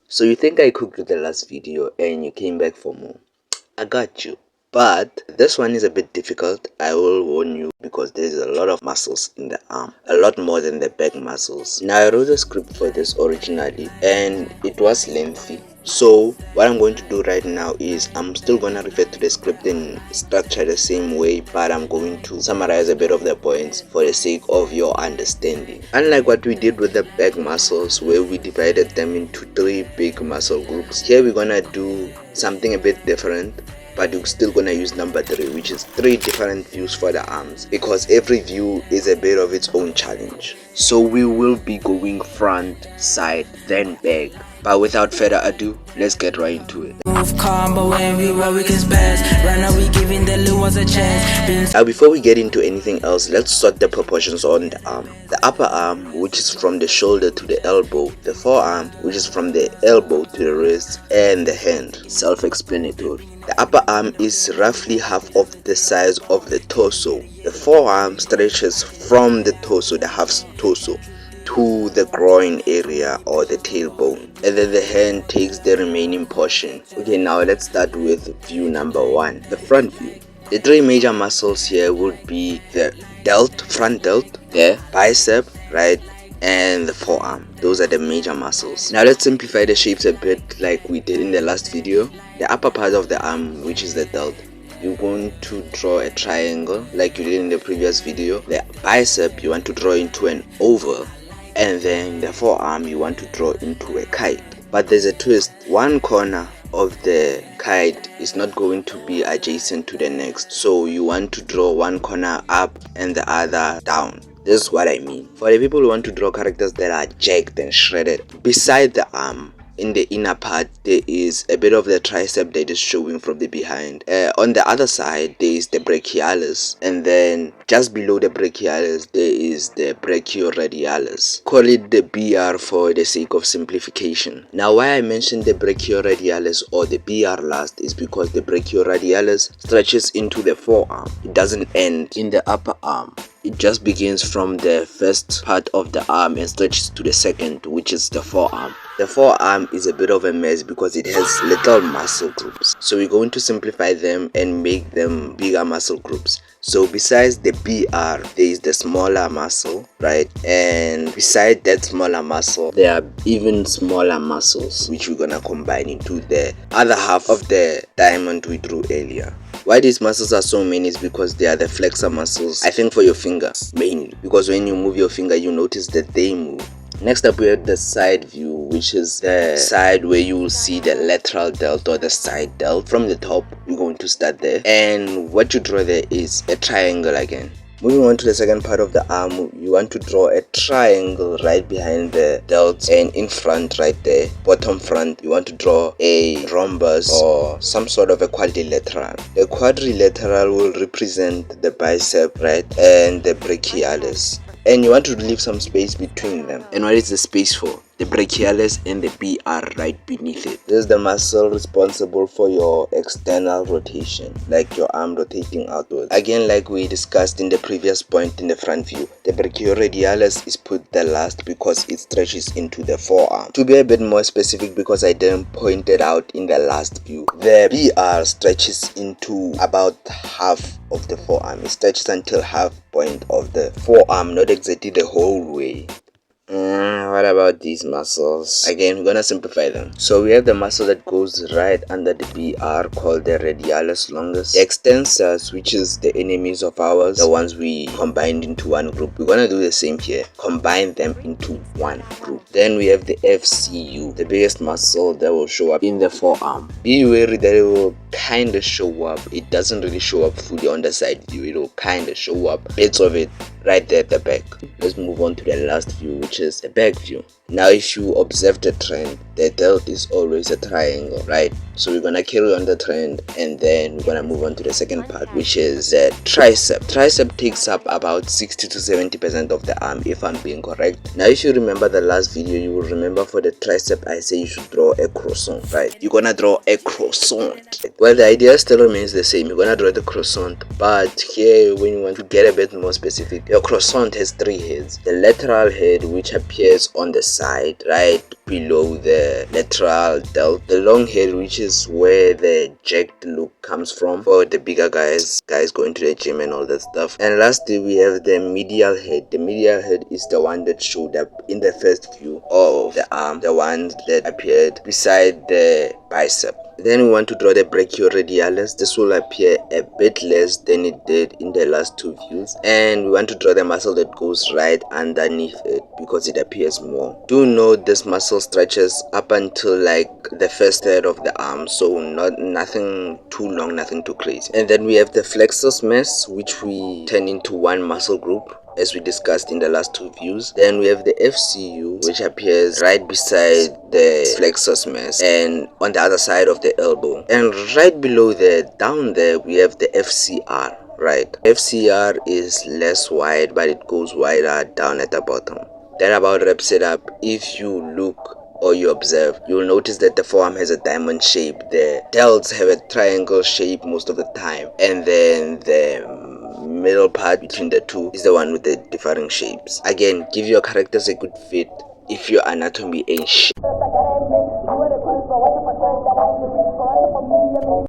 So you think I cooked the last video and you came back for more? I got you. But this one is a bit difficult, I will warn you, because there's a lot of muscles in the arm. A lot more than the back muscles. Now I wrote a script for this originally and it was lengthy. So what I'm going to do right now is I'm still going to refer to the script in structure the same way, but I'm going to summarize a bit of the points for the sake of your understanding. Unlike what we did with the back muscles where we divided them into 3 big muscle groups, here we're going to do something a bit different, but you're still gonna use number 3, which is 3 different views for the arms, because every view is a bit of its own challenge. So we will be going front, side, then back. But without further ado, let's get right into it. Now before we get into anything else, let's sort the proportions on the arm. The upper arm, which is from the shoulder to the elbow, the forearm, which is from the elbow to the wrist, and the hand. Self-explanatory. The upper arm is roughly half of the size of the torso. The forearm stretches from the torso, the half torso, to the groin area or the tailbone, and then the hand takes the remaining portion. Okay, now let's start with view number 1, the front view. The 3 major muscles here would be the delt, front delt, the bicep, right, and the forearm. Those are the major muscles. Now let's simplify the shapes a bit like we did in the last video. The upper part of the arm, which is the delt, you're going to draw a triangle like you did in the previous video. The bicep you want to draw into an oval, and then the forearm you want to draw into a kite. But there's a twist. One corner of the kite is not going to be adjacent to the next, so you want to draw one corner up and the other down. This is what I mean. For the people who want to draw characters that are jagged and shredded, beside the arm, in the inner part, there is a bit of the tricep that is showing from the behind. On the other side, there is the brachialis, and then just below the brachialis, there is the brachioradialis. Call it the BR for the sake of simplification. Now, why I mentioned the brachioradialis or the BR last is because the brachioradialis stretches into the forearm. It doesn't end in the upper arm. It just begins from the first part of the arm and stretches to the second, which is the forearm. The forearm is a bit of a mess because it has little muscle groups. So we're going to simplify them and make them bigger muscle groups. So besides the BR, there is the smaller muscle, right? And beside that smaller muscle, there are even smaller muscles, which we're gonna combine into the other half of the diamond we drew earlier. Why these muscles are so many is because they are the flexor muscles, I think for your finger mainly, because when you move your finger you notice that they move. Next up we have the side view, which is the side where you will see the lateral delt or the side delt. From the top we're going to start there, and what you draw there is a triangle again. Moving on to the second part of the arm, you want to draw a triangle right behind the delt, and in front right there, bottom front, you want to draw a rhombus or some sort of a quadrilateral. The quadrilateral will represent the bicep, right, and the brachialis. And you want to leave some space between them. And what is the space for? The brachialis and the BR right beneath it. This is the muscle responsible for your external rotation, like your arm rotating outwards. Again, like we discussed in the previous point in the front view, the brachioradialis is put the last because it stretches into the forearm. To be a bit more specific, because I didn't point it out in the last view, the BR stretches into about half of the forearm. It stretches until half point of the forearm, not exactly the whole way. What about these muscles? Again, we're gonna simplify them. So we have the muscle that goes right under the BR called the radialis longus. The extensors, which is the enemies of ours, the ones we combined into one group. We're gonna do the same here. Combine them into one group. Then we have the FCU, the biggest muscle that will show up in the forearm. Be wary that it will kind of show up. It doesn't really show up fully on the side view. It will kind of show up bits of it right there at the back. Let's move on to the last view, which is the back view. Now if you observe the trend, the delt is always a triangle, right? So we're gonna carry on the trend, and then we're gonna move on to the second part, which is the tricep. Tricep takes up about 60 to 70% of the arm, if I'm being correct. Now if you remember the last video, you will remember for the tricep I say you should draw a croissant, right? You're gonna draw a croissant. Well, the idea still remains the same. You're gonna draw the croissant, but here when you want to get a bit more specific, your croissant has 3 heads. The lateral head, which appears on the side, right, below the lateral delt, the long head, which is where the jacked look comes from for the bigger guys going to the gym and all that stuff. And lastly, we have the medial head. The medial head is the one that showed up in the first view of the arm, the one that appeared beside the bicep. Then we want to draw the brachioradialis. This will appear a bit less than it did in the last two views, and we want to draw the muscle that goes right underneath it because it appears more. Do note this muscle stretches up until like the first third of the arm, so nothing too long, nothing too crazy. And then we have the flexus mass, which we turn into one muscle group as we discussed in the last two views. Then we have the FCU, which appears right beside the flexus mass and on the other side of the elbow. And right below there, down there, we have the FCR. Right, FCR is less wide, but it goes wider down at the bottom. That about wraps it up. If you look or you observe, you will notice that the forearm has a diamond shape. The delts have a triangle shape most of the time, and then the middle part between the two is the one with the differing shapes. Again, give your characters a good fit if your anatomy ain't shit.